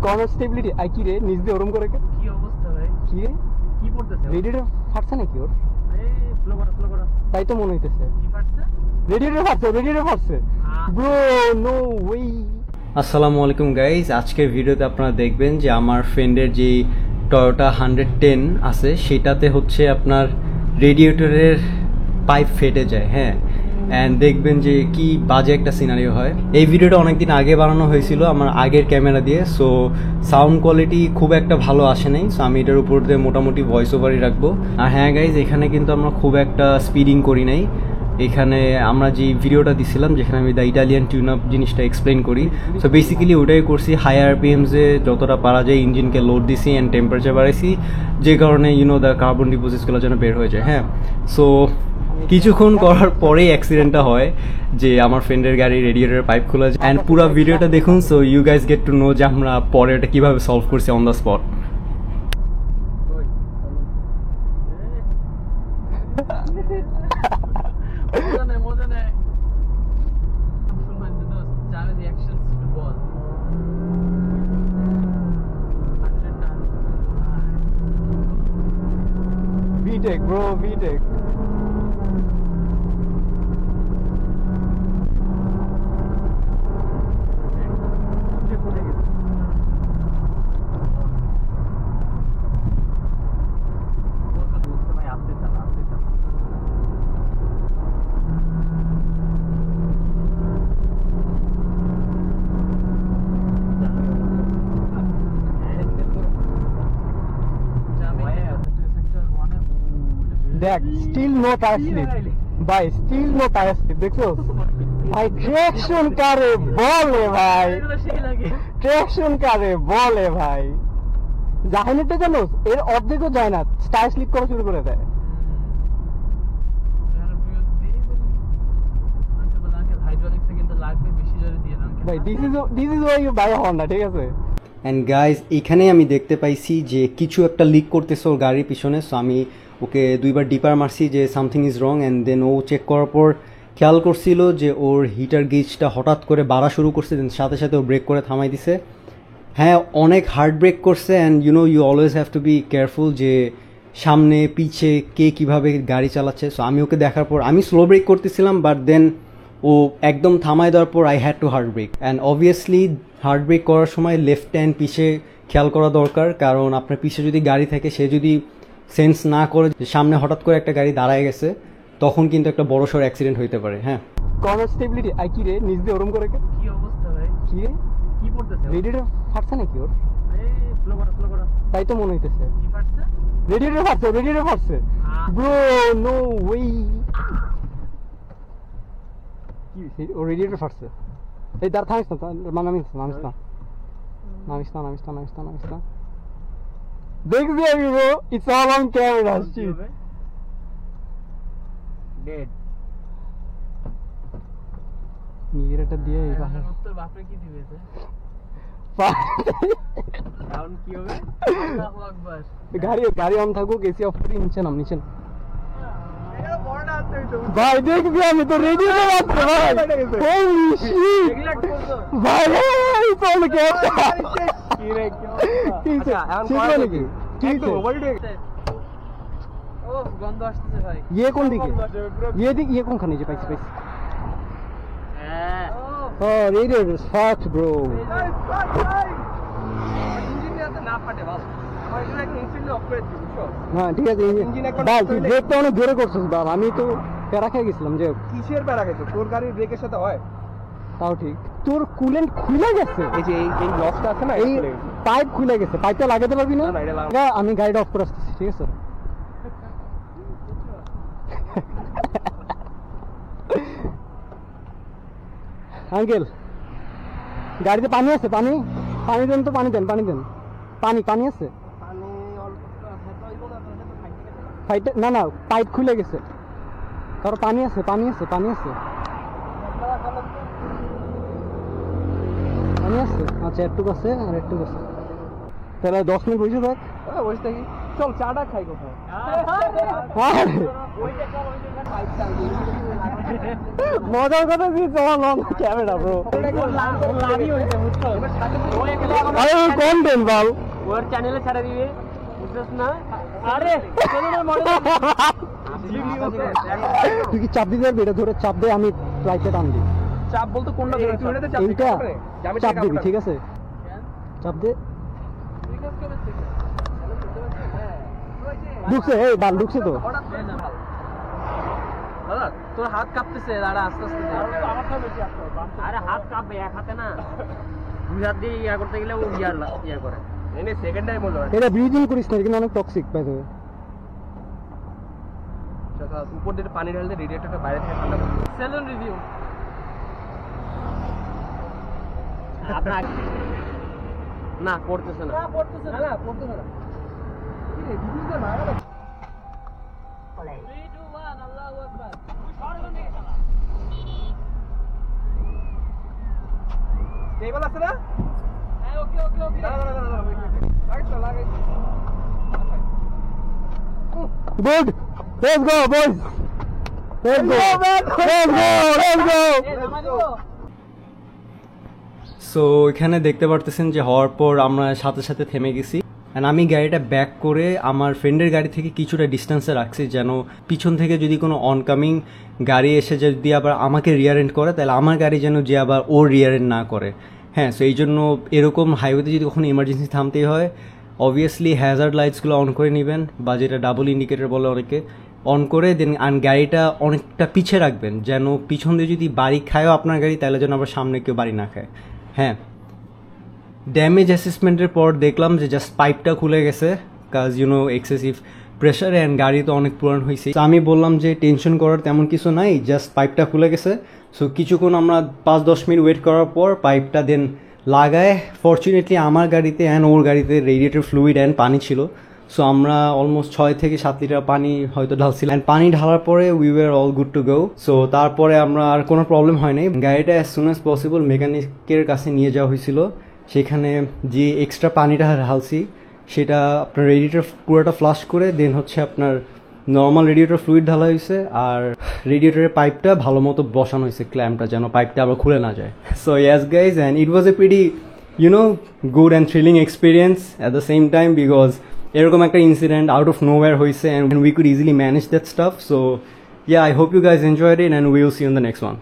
Corner stability I কি রে নিজ দিয়ে ওরম করে কি অবস্থা ভাই? কি রে কি পড়তেছে? রেডিয়েটর ফাটছে নাকি ওর? স্লো করো। তাই তো মনে হইতেছে কি ফাটছে? রেডিয়েটর ফাটছে ব্রো, নো ওয়ে। আসসালামু আলাইকুম গাইজ, আজকের ভিডিওতে আপনারা দেখবেন যে আমার ফ্রেন্ডের যে টয়োটা 110 আছে সেটাতে হচ্ছে আপনার রেডিয়েটরের পাইপ ফেটে যায়। হ্যাঁ, অ্যান্ড দেখবেন যে কি বাজে একটা সিনারিও হয়। এই ভিডিওটা অনেকদিন আগে বানানো হয়েছিল আমার আগের ক্যামেরা দিয়ে, সো সাউন্ড কোয়ালিটি খুব একটা ভালো আসে নাই। সো আমি এটার উপর দিয়ে মোটামুটি ভয়েস ওভারই রাখবো। আর হ্যাঁ গাইজ, এখানে কিন্তু আমরা খুব একটা স্পিডিং করি নাই। এখানে আমরা যে ভিডিওটা দিছিলাম যেখানে আমি দ্য ইটালিয়ান টিউন আপ জিনিসটা এক্সপ্লেন করি, সো বেসিক্যালি ওটাই করছি। হাই আরপিএমসে যতটা পারা যায় ইঞ্জিনকে লোড দিছি অ্যান্ড টেম্পারেচার বাড়াইছি, যে কারণে দ্য কার্বন ডিপোজিটসগুলো যেন বের হয়ে যায়। হ্যাঁ, সো কিছুক্ষণ করার পরেই অ্যাক্সিডেন্টটা হয় যে আমার ফ্রেন্ডের গাড়ির রেডিয়েটরের পাইপ খোলা যায়। অ্যান্ড পুরো ভিডিওটা দেখুন, so you guys get to know যে আমরা পরে এটা কীভাবে সলভ করছি অন দ্য স্পট। মজা নেই। জানে রিঅ্যাকশনস টু বল। VTEC bro, VTEC. দেখ স্টিল নো টায়ার স্লিপ ভাই, স্টিল নো টায়ার স্লিপ। দেখছো ভাই, ট্রাকশন কারে বলে ভাই, ট্রাকশন কারে বলে ভাই। জাহানিটা জানো এর অর্ধেকও যায় না, টায়ার স্লিপ করা শুরু করে দেয় ভাই। This is why you buy Honda, ঠিক আছে। অ্যান্ড গাইজ, এখানে আমি দেখতে পাইছি যে কিছু একটা লিক করতেছে ওর গাড়ির পিছনে। সো আমি ওকে দুইবার ডিপার মারছি যে something is wrong, and then ও চেক করার পর খেয়াল করছিল যে ওর হিটার গেজটা হঠাৎ করে বাড়া শুরু করছে, দেন সাথে সাথে ও ব্রেক করে থামাই দিছে। হ্যাঁ, অনেক হার্ড ব্রেক করছে, and you always have to be careful যে সামনে পিছে কে কীভাবে গাড়ি চালাচ্ছে। সো আমি ওকে দেখার পর আমি স্লো ব্রেক করতেছিলাম, বাট দেন ও একদম থামায় দেওয়ার পর I had to hard brake. And obviously hard brake করার সময় লেফট হ্যান্ড পিছে খেয়াল করা দরকার, কারণ আপনার পিছে যদি গাড়ি থাকে সে যদি সেন্স না করে সামনে হঠাৎ করে একটা গাড়ি দাঁড়ায় গেছে, তখন কিন্তু একটা বড়সড় অ্যাক্সিডেন্ট হইতে পারে। হ্যাঁ, কর্নার স্টেবিলিটি আই কি রে নিজ দিয়ে ওরম করে কি অবস্থা ভাই? কি রে কি পড়তেছে? রেডিয়েটর ফাটছে নাকি ওর? স্লো করো। তাই তো মনে হইতেছে কি ফাটছে? রেডিয়েটর ফাটছে ব্রো, নো ওয়ে। কি ও রেডিয়েটর ফাটছে? এই দাঁড়, থামিস না। দেখবি আমি bro, it's all on camera. Dead. নিজের একটা দিয়ে তোর বাপরে কি দিবে? সাউন্ড কি হবে? আল্লাহু আকবার। গাড়ি অন থাকুক, এসি অফ করে নিচে নাম। ভাই দেখবি আমি তো রেডিয়েটর আসছে ভাই। হোলি শিট ভাই, এই তো কি রে, কি নাকি ও গন্ধ আসতেছে ভাই। কোন দিকে? ইয়ে কোনখানে যে পাইছি? হ্যাঁ, ও রেডিয়েটর ফাট ব্রো। ইঞ্জিন যাতে না ফাটে ভালো। আমার এখানে একটা ইঞ্জিন অফ করে দিই, বুঝছো? হ্যাঁ ঠিক আছে। ভাই তুই ব্রেকটা অনেক জোরে করছিস বাপ, আমি তো প্যারা খেয়ে গেছিলাম। যে কিসের প্যারা খেয়েছো? তোর গাড়ির ব্রেকের সাথে হয়? তাও ঠিক, তোর কুলেন্ট খুলে গেছে। এই যে এই লসটা আছে না, এই পাইপ খুলে গেছে। পাইপটা লাগাতে পারবি না? না, এটা লাগাবো। আমি গাড়িটা অফ করে আসতেছি, ঠিক আছে? আঙ্কেল গাড়িতে পানি আছে? পানি দেন তো, পানি দেন। পানি আছে? না পাইপ খুলে গেছে। কারো পানি আছে? আচ্ছা, একটু আছে আর একটু আছে। তাহলে 10 মিনিট বসে থাক। বসে থাকি। চল চাটা খাই কোথাও মজার কথা কি তোমার লং ক্যামেরা ব্রো আরে কন্টেন্ট বাল ওর চ্যানেলে ছাড়া দিবে বুঝছস না আরে তুই কি চাপ দিতে পারবি? এটা ধরে চাপ দে, আমি ফ্লাইটে টান দিই। চাপ বলতে কোনটা এইটা চাপ দিবি, ঠিক আছে? চাপ দে। ঢুকছে, এই বাল ঢুকছে তো। দাদা তোর হাত কাঁপতেছে, দাঁড়া আস্তে আস্তে আরে হাত কাঁপবে এক হাতে না, দুই হাত দিয়ে ইয়া করতে গেলে ও ইয়া করে এনে সেকেন্ড টাইম বললো এটা ব্রিজিং করিস না, কিন্তু অনেক টক্সিক বাই দ্য ওয়ে। উপর দিয়ে পানি ঢালতে রেডিয়েটরটা বাইরে থেকে ঠান্ডা করতে। সেলুন রিভিউ আপনার না পড়তেছে না, পড়তেছে না, পড়তেছে না। কি রে ভিডিওটা না গেল 3 2 1 আল্লাহু আকবার। তুই সরে কোন দিকে চালা? স্টেবল আছে না? হ্যাঁ ওকে ওকে ওকে। দাঁড়া লাগাই তো লাগাই। Good, let's go boys, let's go let's go. So এখানে দেখতে পারতেছেন যে হওয়ার পর আমরা সাথে সাথে থেমে গেছি, অ্যান্ড আমি গাড়িটা ব্যাক করে আমার ফ্রেন্ডের গাড়ি থেকে কিছুটা ডিস্টেন্সে রাখছি, যেন পিছন থেকে যদি কোনো অনকামিং গাড়ি এসে যদি আবার আমাকে রিয়ার এন্ড করে, তাহলে আমার গাড়ি যেন যে আবার ওর রিয়ার এন্ড না করে। হ্যাঁ, সো এই জন্য এরকম হাইওয়েতে যদি কখনো ইমার্জেন্সি থামতেই হয়, অবভিয়াসলি হ্যাজার্ড লাইটসগুলো অন করে নেবেন, বা যেটা ডাবল ইন্ডিকেটর বলে অনেকে, অন করে দেন গাড়িটা অনেকটা পিছে রাখবেন, যেন পিছন দিয়ে যদি বাড়ি খায়ও আপনার গাড়ি, তাহলে যেন আবার সামনে কেউ বাড়ি না খায়। হ্যাঁ, ড্যামেজ অ্যাসেসমেন্টের পর দেখলাম যে জাস্ট পাইপটা খুলে গেছে, কাজ এক্সেসিভ প্রেশার অ্যান্ড গাড়ি তো অনেক পুরান হয়েছে। আমি বললাম যে টেনশন করার তেমন কিছু নাই, জাস্ট পাইপটা খুলে গেছে। সো কিছুক্ষণ আমরা 5-10 মিনিট ওয়েট করার পর পাইপটা দেন লাগায়, ফরচুনেটলি আমার গাড়িতে অ্যান্ড ওর গাড়িতে রেডিয়েটর ফ্লুইড অ্যান্ড পানি ছিল। সো আমরা অলমোস্ট 6 থেকে 7 লিটার পানি হয়তো ঢালছিলাম, অ্যান্ড পানি ঢালার পরে we were all good to go. So তারপরে আমরা আর কোনো প্রবলেম হয় নাই। গাড়িটা অ্যাজ সুন অ্যাজ পসিবল মেকানিকের কাছে নিয়ে যাওয়া হয়েছিল। সেখানে যে এক্সট্রা পানিটা ঢালছি সেটা আপনার রেডিয়েটর পুরোটা ফ্লাশ করে দেন হচ্ছে আপনার নর্মাল রেডিয়েটর ফ্লুইড ঢালা হয়েছে, আর রেডিয়েটরের পাইপটা ভালো মতো বসানো হয়েছে, ক্ল্যাম্পটা যেন পাইপটা আবার খুলে না যায়। So yes guys, and it was a pretty good and thrilling experience at the same time, because এরকম একটা ইনসিডেন্ট আউট অফ নোওয়্যার হয়েছে, and we could easily manage that staff. So yeah, I hope you guys enjoyed it, and we will see you in the next one.